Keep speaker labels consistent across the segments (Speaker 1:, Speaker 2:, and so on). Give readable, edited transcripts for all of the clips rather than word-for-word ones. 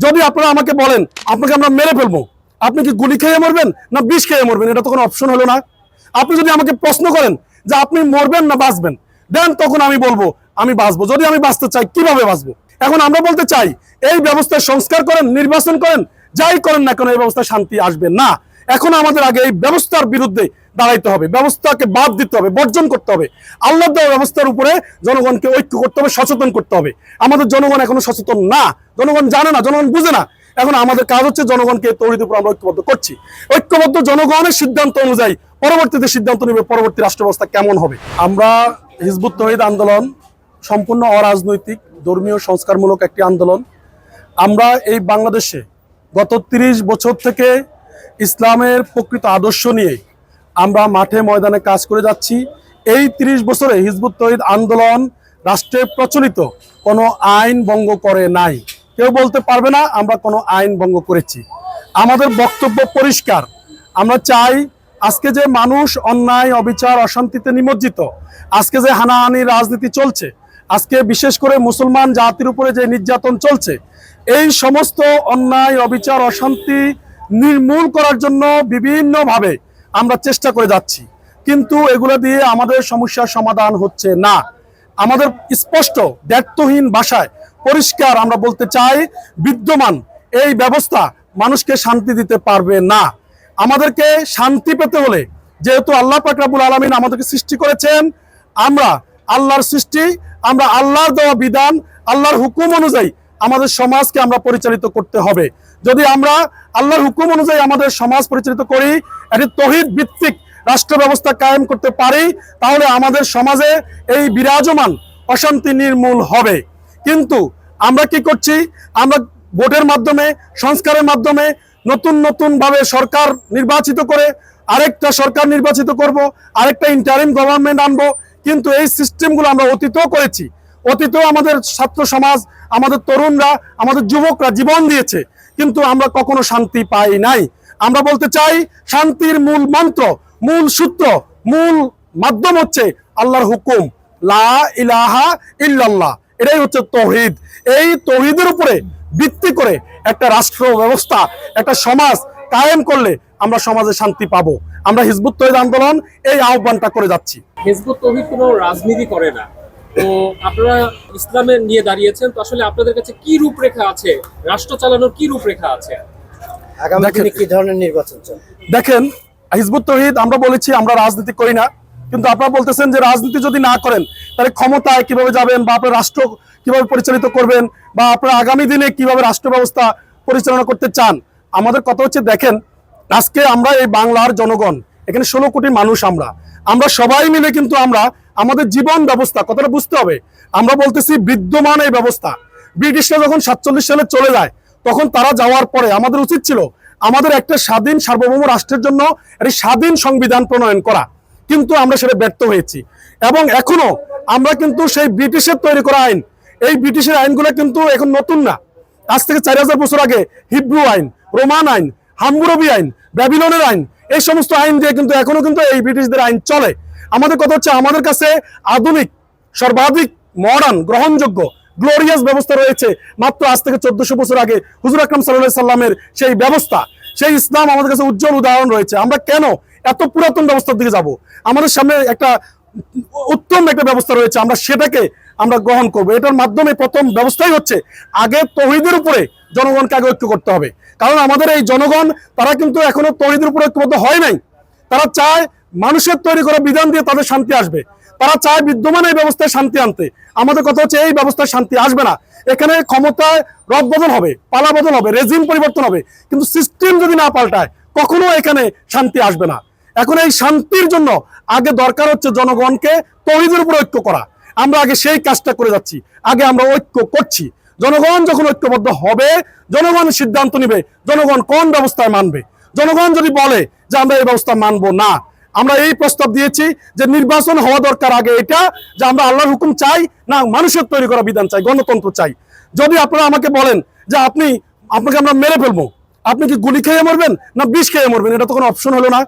Speaker 1: যদি আপনারা আমাকে বলেন আপনাকে আমরা মেরে ফেলবো, আপনি কি গুলি খেয়ে মরবেন না বিষ খেয়ে মরবেন? এটা তো কোনো অপশন হলো না। আপনি যদি আমাকে প্রশ্ন করেন যে আপনি মরবেন না বাঁচবেন, দেন তখন আমি বলবো আমি বাঁচবো। যদি আমি বাঁচতে চাই কিভাবে বাঁচবো? এখন আমরা বলতে চাই এই ব্যবস্থায় সংস্কার করেন, নির্বাচন করেন, যাই করেন না কেন এই ব্যবস্থায় শান্তি আসবে না। এখন আমাদের আগে এই ব্যবস্থার বিরুদ্ধে দাঁড়াইতে হবে, ব্যবস্থাকে বাদ দিতে হবে, বর্জন করতে হবে। আল্লাহ দেওয়া ব্যবস্থার উপরে জনগণকে ঐক্য করতে হবে, সচেতন করতে হবে। আমাদের জনগণ এখনো সচেতন না, জনগণ জানে না, জনগণ বুঝে না। এখন আমাদের কাজ হচ্ছে জনগণকে তৌহিদের উপর আমরা ঐক্যবদ্ধ করছি। ঐক্যবদ্ধ জনগণের সিদ্ধান্ত অনুযায়ী পরবর্তীতে সিদ্ধান্ত নেবে পরবর্তী রাষ্ট্র ব্যবস্থা কেমন হবে। আমরা হিজবুত তৌহিদ আন্দোলন সম্পূর্ণ অরাজনৈতিক ধর্মীয় সংস্কারমূলক একটি আন্দোলন। আমরা এই বাংলাদেশে গত 30 বছর থেকে ইসলামের প্রকৃত আদর্শ নিয়ে আমরা মাঠে ময়দানে কাজ করে যাচ্ছি। এই 30 বছরে হিজবুত তৌহিদ আন্দোলন রাষ্ট্রে প্রচলিত কোনো আইন ভঙ্গ করে নাই। কেউ বলতে পারবে না আমরা কোনো আইন ভঙ্গ করেছি। আমাদের বক্তব্য পরিষ্কার। আমরা চাই আজকে যে মানুষ অন্যায়, অবিচার, অশান্তিতে নিমজ্জিত, আজকে যে হানাহানি রাজনীতি চলছে, আজকে বিশেষ করে মুসলমান জাতির উপরে যে নির্যাতন চলছে, এই সমস্ত অন্যায়, অবিচার, অশান্তি নির্মূল করার জন্য বিভিন্নভাবে আমরা চেষ্টা করে যাচ্ছি, কিন্তু এগুলো দিয়ে আমাদের সমস্যার সমাধান হচ্ছে না। আমাদের স্পষ্ট দ্ব্যর্থহীন ভাষায় পরিষ্কার আমরা বলতে চাই, বিদ্যমান এই ব্যবস্থা মানুষকে শান্তি দিতে পারবে না। আমাদেরকে শান্তি পেতে হলে, যেহেতু আল্লাহ পাক রব্বুল আলামিন আমাদেরকে সৃষ্টি করেছেন, আমরা আল্লাহর সৃষ্টি, আমরা আল্লাহর দেওয়া বিধান, আল্লাহর হুকুম অনুযায়ী আমাদের সমাজকে আমরা পরিচালিত করতে হবে। যদি আমরা আল্লাহর হুকুম অনুযায়ী আমাদের সমাজ পরিচালিত করি, একটি তৌহিদ ভিত্তিক রাষ্ট্র ব্যবস্থা কায়েম করতে পারি, তাহলে আমাদের সমাজে এই বিরাজমান অশান্তি নির্মূল হবে। কিন্তু আমরা কি করছি? আমরা ভোটের মাধ্যমে, সংস্কারের মাধ্যমে নতুন ভাবে সরকার নির্বাচিত করে আরেকটা সরকার নির্বাচিত করব, আরেকটা ইন্টারিম গভর্নমেন্ট আনবো। কিন্তু এই সিস্টেমগুলো আমরা অতীতেও করেছি। অতীতেও আমাদের ছাত্র সমাজ, আমাদের তরুণরা, আমাদের যুবকরা জীবন দিয়েছে, কিন্তু আমরা কখনো শান্তি পাই নাই। আমরা বলতে চাই শান্তির মূল মন্ত্র, মূল সূত্র, মূল মাধ্যম হচ্ছে আল্লাহর হুকুম, লা ইলাহা ইল্লাল্লাহ। এটাই হচ্ছে তৌহিদ। এই তৌহিদের উপরে ভিত্তি করে একটা রাষ্ট্র ব্যবস্থা, একটা সমাজ কায়েম করলে আমরা সমাজে শান্তি পাবো। আমরা হিজবুত তৌহিদ আন্দোলন এই আহ্বানটা করে যাচ্ছি।
Speaker 2: হিজবুত তৌহিদ কোনো রাজনীতি করে না, তো আপনারা ইসলামের নিয়ে দাঁড়িয়েছেন, তো আসলে আপনাদের কাছে কি রূপরেখা আছে, রাষ্ট্র চালানোর কি রূপরেখা আছে,
Speaker 3: আগামী দিনে কি ধরনের নির্বাচন চান?
Speaker 1: দেখেন, হিজবুত তৌহিদ আমরা বলেছি আমরা রাজনীতি করি না, কিন্তু আপনারা বলতেছেন যে রাজনীতি যদি না করেন তাহলে ক্ষমতায় কিভাবে যাবেন, বা আপনার রাষ্ট্র কিভাবে পরিচালিত করবেন, বা আপনারা আগামী দিনে কিভাবে রাষ্ট্র ব্যবস্থা পরিচালনা করতে চান। আমাদের কথা হচ্ছে, দেখেন আজকে আমরা এই বাংলার জনগণ, এখানে 16 কোটি মানুষ, আমরা সবাই মিলে কিন্তু আমরা আমাদের জীবন ব্যবস্থা, কথাটা বুঝতে হবে। আমরা বলতেছি বিদ্যমান এই ব্যবস্থা, ব্রিটিশরা যখন 47 সালে চলে যায়, তখন তারা যাওয়ার পরে আমাদের উচিত ছিল আমাদের একটা স্বাধীন সার্বভৌম রাষ্ট্রের জন্য একটি স্বাধীন সংবিধান প্রণয়ন করা, কিন্তু আমরা সেটা ব্যর্থ হয়েছি। এবং এখনো আমরা কিন্তু সেই ব্রিটিশের তৈরি করা আইন, এই ব্রিটিশের আইনগুলো কিন্তু এখন নতুন না। আজ থেকে 4000 বছর আগে হিব্রু আইন, রোমান আইন, হাম্বুরবি আইন, ব্যাবিলনের আইন, এই সমস্ত আইন দিয়ে কিন্তু এখনো কিন্তু এই ব্রিটিশদের আইন চলে। আমাদের কথা হচ্ছে আমাদের কাছে আধুনিক, সর্বাধিক মডার্ন, গ্রহণযোগ্য, গ্লোরিয়াস ব্যবস্থা রয়েছে। মাত্র আজ থেকে 1400 বছর আগে হুজুর আকরাম সাল্লাল্লাহু আলাইহি সাল্লামের সেই ব্যবস্থা, সেই ইসলাম আমাদের কাছে উজ্জ্বল উদাহরণ রয়েছে। আমরা কেন এত পুরাতন ব্যবস্থার দিকে যাব? আমাদের সামনে একটা উত্তম একটা ব্যবস্থা রয়েছে, আমরা সেটাকে আমরা গ্রহণ করব। এটার মাধ্যমে প্রথম ব্যবস্থাই হচ্ছে আগে তৌহিদের উপরে জনগণকে আগে ঐক্য করতে হবে। কারণ আমাদের এই জনগণ, তারা কিন্তু এখনো তৌহিদের উপরে ঐক্যবদ্ধ হয় নাই। তারা চায় মানুষের তৈরি করা বিধান দিয়ে তাদের শান্তি আসবে, তারা চায় বিদ্যমান এই ব্যবস্থায় শান্তি আনতে। আমাদের কথা হচ্ছে এই ব্যবস্থায় শান্তি আসবে না। এখানে ক্ষমতায় রদ বদল হবে, পালা বদল হবে, রেজিম পরিবর্তন হবে, কিন্তু সিস্টেম যদি না পাল্টায় কখনো এখানে শান্তি আসবে না। এখন এই শান্তির জন্য আগে দরকার হচ্ছে জনগণকে তৌহিদের উপর ঐক্য করা। আমরা আগে সেই কাজটা করে যাচ্ছি, আগে আমরা ঐক্য করছি। জনগণ যখন ঐক্যবদ্ধ হবে, জনগণ সিদ্ধান্ত নিবে জনগণ কোন ব্যবস্থায় মানবে। জনগণ যদি বলে যে আমরা এই ব্যবস্থা মানবো না, আমরা এই প্রস্তাব দিয়েছি যে নির্বাচন হওয়া দরকার আগে এটা, যে আমরা আল্লাহর হুকুম চাই না মানুষের তৈরি করা বিধান চাই, গণতন্ত্র চাই। যদি আপনারা আমাকে বলেন যে আপনাকে আমরা মেরে ফেলবো, আপনি কি গুলি খেয়ে মরবেন না বিষ খেয়ে মরবেন? এটা তো কোনো অপশন হলো না।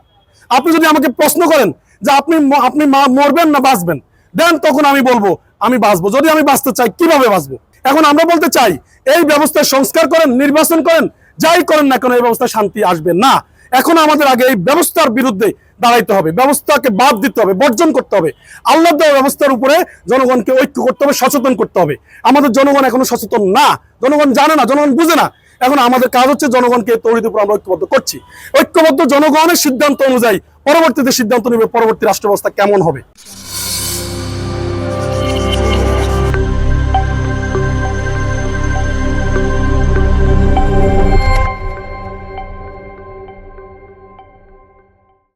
Speaker 1: আপনি যদি আমাকে প্রশ্ন করেন যে আপনি মরবেন না বাঁচবেন, দেন তখন আমি বলবো আমি বাঁচবো। যদি আমি বাঁচতে চাই কিভাবে বাঁচবো? এখন আমরা বলতে চাই এই ব্যবস্থার সংস্কার করেন, নির্বাচন করেন, যাই করেন না কেন এই ব্যবস্থায় শান্তি আসবে না। এখন আমাদের আগে এই ব্যবস্থার বিরুদ্ধে দাঁড়াইতে হবে, ব্যবস্থাকে বাদ দিতে হবে, বর্জন করতে হবে। আল্লাহ দেওয়া ব্যবস্থার উপরে জনগণকে ঐক্য করতে হবে, সচেতন করতে হবে। আমাদের জনগণ এখনো সচেতন না, জনগণ জানে না, জনগণ বুঝে না। এখন আমাদের কাজ হচ্ছে জনগণকে তৌহিদের উপর আমরা ঐক্যবদ্ধ করছি। ঐক্যবদ্ধ জনগণের সিদ্ধান্ত অনুযায়ী পরবর্তীতে সিদ্ধান্ত নেবে পরবর্তী রাষ্ট্র ব্যবস্থা কেমন হবে।